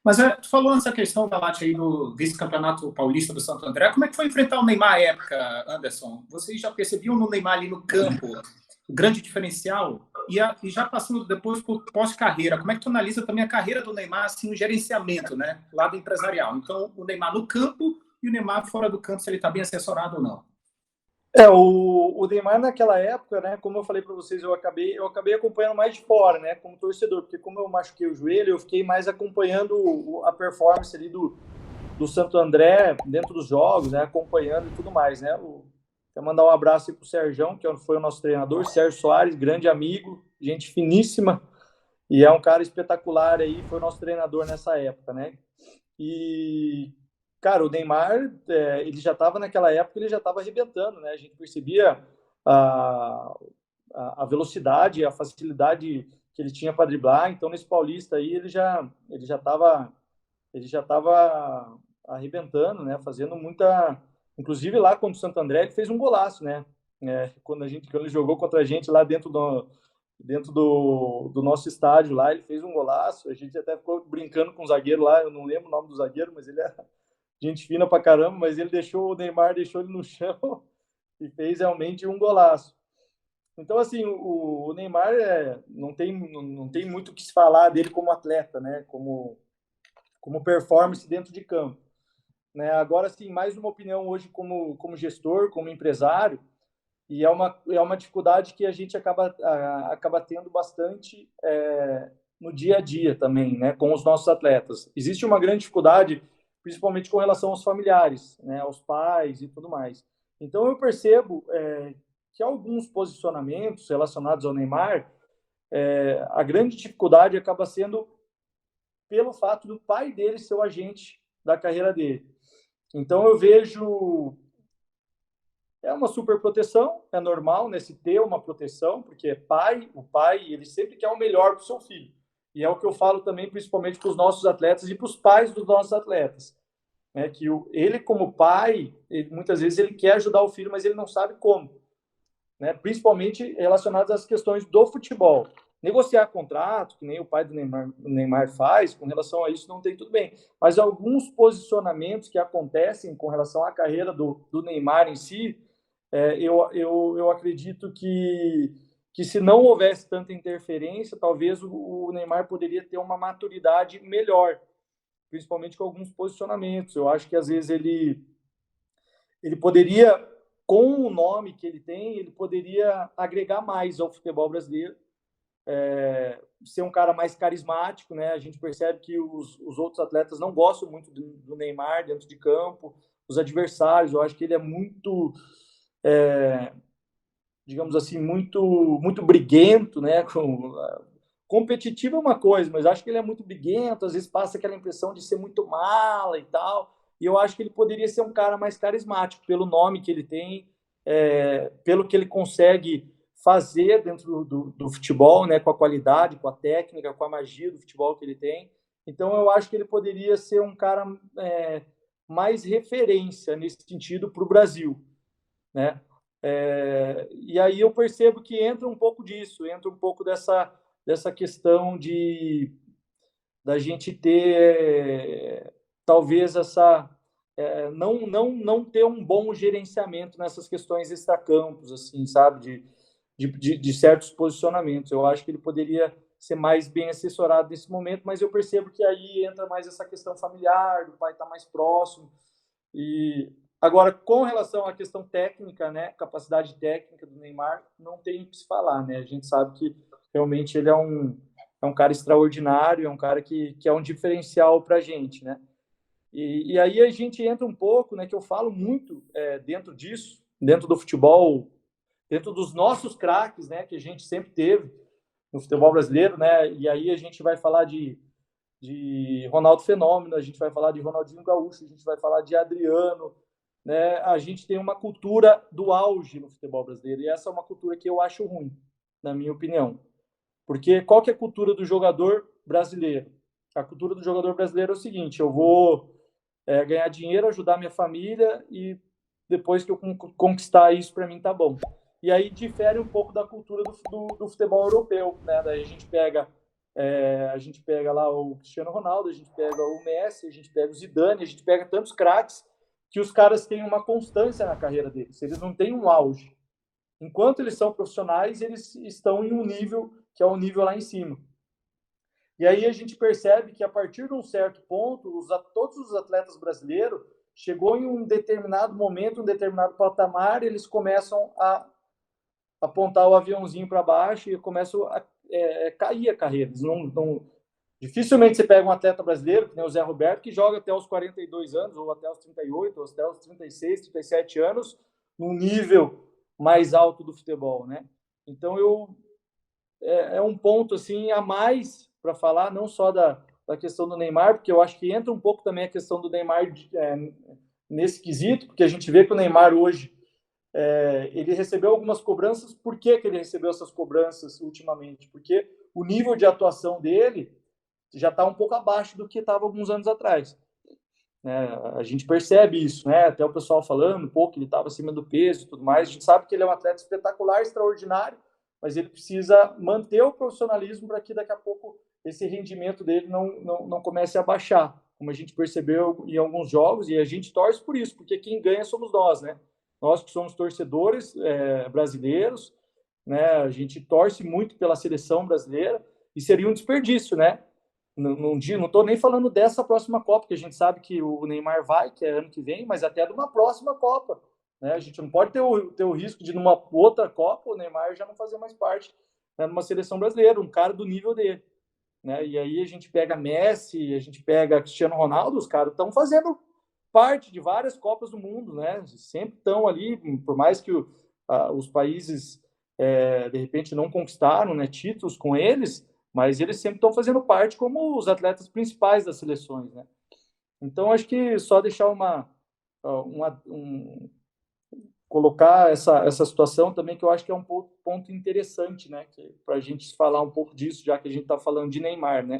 Mas tu falou nessa questão, Galate, aí do vice-campeonato paulista do Santo André. Como é que foi enfrentar o Neymar à época, Anderson? Vocês já percebiam no Neymar ali no campo o grande diferencial? E já passando depois por pós-carreira, como é que tu analisa também a carreira do Neymar, assim, o gerenciamento, né? Lado empresarial. Então, o Neymar no campo e o Neymar fora do campo, se ele está bem assessorado ou não. O Neymar naquela época, né, como eu falei para vocês, eu acabei acompanhando mais de fora, né, como torcedor, porque como eu machuquei o joelho, eu fiquei mais acompanhando a performance ali do Santo André dentro dos jogos, né, acompanhando e tudo mais, né. Quero mandar um abraço aí pro Serjão, que foi o nosso treinador, Sérgio Soares, grande amigo, gente finíssima, e é um cara espetacular aí, foi o nosso treinador nessa época, né. E cara, o Neymar, ele já estava naquela época, ele já estava arrebentando, né? A gente percebia a velocidade, a facilidade que ele tinha para driblar. Então, nesse Paulista aí, ele já estava arrebentando, né? Fazendo muita. Inclusive lá contra o Santo André, ele fez um golaço, né? Quando ele jogou contra a gente lá dentro do nosso estádio lá, ele fez um golaço. A gente até ficou brincando com o zagueiro lá, eu não lembro o nome do zagueiro, mas ele é gente fina pra caramba, mas o Neymar deixou ele no chão e fez realmente um golaço. Então, assim, o Neymar não tem muito o que se falar dele como atleta, né? Como performance dentro de campo. Né? Agora, sim, mais uma opinião hoje como gestor, como empresário, e é uma dificuldade que a gente acaba tendo bastante no dia a dia também, né, com os nossos atletas. Existe uma grande dificuldade, principalmente com relação aos familiares, né, aos pais e tudo mais. Então, eu percebo que alguns posicionamentos relacionados ao Neymar, a grande dificuldade acaba sendo pelo fato do pai dele ser o agente da carreira dele. Então, eu vejo uma super proteção, é normal, né, se ter uma proteção, porque o pai, ele sempre quer o melhor para o seu filho. E é o que eu falo também, principalmente para os nossos atletas e para os pais dos nossos atletas. Né, que ele, como pai, muitas vezes ele quer ajudar o filho, mas ele não sabe como. Né, principalmente relacionados às questões do futebol. Negociar contrato, que nem o pai do Neymar faz, com relação a isso não tem tudo bem. Mas alguns posicionamentos que acontecem com relação à carreira do Neymar em si, eu acredito que se não houvesse tanta interferência, talvez o Neymar poderia ter uma maturidade melhor, principalmente com alguns posicionamentos. Eu acho que às vezes ele poderia, com o nome que ele tem, ele poderia agregar mais ao futebol brasileiro, ser um cara mais carismático, né? A gente percebe que os outros atletas não gostam muito do Neymar dentro de campo, os adversários, eu acho que ele é muito, digamos assim, muito briguento, né? Competitivo é uma coisa, mas acho que ele é muito briguento, às vezes passa aquela impressão de ser muito mala e tal, e eu acho que ele poderia ser um cara mais carismático, pelo nome que ele tem, pelo que ele consegue fazer dentro do futebol, né, com a qualidade, com a técnica, com a magia do futebol que ele tem. Então, eu acho que ele poderia ser um cara mais referência nesse sentido para o Brasil, né? E aí eu percebo que entra um pouco disso, entra um pouco dessa questão da gente ter talvez não ter um bom gerenciamento nessas questões extracampos, assim, sabe, de certos posicionamentos. Eu acho que ele poderia ser mais bem assessorado nesse momento, mas eu percebo que aí entra mais essa questão familiar, do pai estar mais próximo. E agora, com relação à questão técnica, né, capacidade técnica do Neymar, não tem o que se falar, né? A gente sabe que realmente ele é um cara extraordinário, é um cara que é um diferencial para a gente, né? E aí a gente entra um pouco, né, que eu falo muito dentro disso, dentro do futebol, dentro dos nossos craques, né, que a gente sempre teve no futebol brasileiro, né? E aí a gente vai falar de Ronaldo Fenômeno, a gente vai falar de Ronaldinho Gaúcho, a gente vai falar de Adriano, né? A gente tem uma cultura do auge no futebol brasileiro, e essa é uma cultura que eu acho ruim, na minha opinião. Porque qual que é a cultura do jogador brasileiro? A cultura do jogador brasileiro é o seguinte: eu vou ganhar dinheiro, ajudar minha família, e depois que eu conquistar isso, para mim tá bom. E aí difere um pouco da cultura do futebol europeu, né? Daí a gente pega A gente pega lá o Cristiano Ronaldo, a gente pega o Messi, a gente pega o Zidane, a gente pega tantos craques que os caras têm uma constância na carreira deles. Eles não têm um auge. Enquanto eles são profissionais, eles estão em um nível que é o nível lá em cima. E aí a gente percebe que a partir de um certo ponto, todos os atletas brasileiros chegou em um determinado momento, um determinado patamar, eles começam a apontar o aviãozinho para baixo e começam a cair a carreira. Dificilmente você pega um atleta brasileiro, que nem o Zé Roberto, que joga até os 42 anos, ou até os 38, ou até os 36, 37 anos, num nível mais alto do futebol, né? Então, é um ponto assim a mais para falar, não só da questão do Neymar, porque eu acho que entra um pouco também a questão do Neymar nesse quesito, porque a gente vê que o Neymar hoje ele recebeu algumas cobranças. Por que ele recebeu essas cobranças ultimamente? Porque o nível de atuação dele já está um pouco abaixo do que estava alguns anos atrás. Né? A gente percebe isso, né? Até o pessoal falando, que ele estava acima do peso e tudo mais. A gente sabe que ele é um atleta espetacular, extraordinário, mas ele precisa manter o profissionalismo para que daqui a pouco esse rendimento dele não comece a baixar, como a gente percebeu em alguns jogos, e a gente torce por isso, porque quem ganha somos nós, né? Nós que somos torcedores brasileiros, né? A gente torce muito pela seleção brasileira e seria um desperdício, né? Não estou nem falando dessa próxima Copa, que a gente sabe que o Neymar vai, que é ano que vem, mas até de uma próxima Copa. Né? A gente não pode ter o risco de, numa outra Copa, o Neymar já não fazer mais parte, né, numa seleção brasileira, um cara do nível dele. Né? E aí a gente pega Messi, a gente pega Cristiano Ronaldo, os caras estão fazendo parte de várias Copas do Mundo, né? Sempre estão ali, por mais que os países, de repente, não conquistaram, né, títulos com eles, mas eles sempre estão fazendo parte como os atletas principais das seleções, né? Então, acho que só deixar colocar essa situação também, que eu acho que é um ponto interessante, né? Para a gente falar um pouco disso, já que a gente está falando de Neymar, né?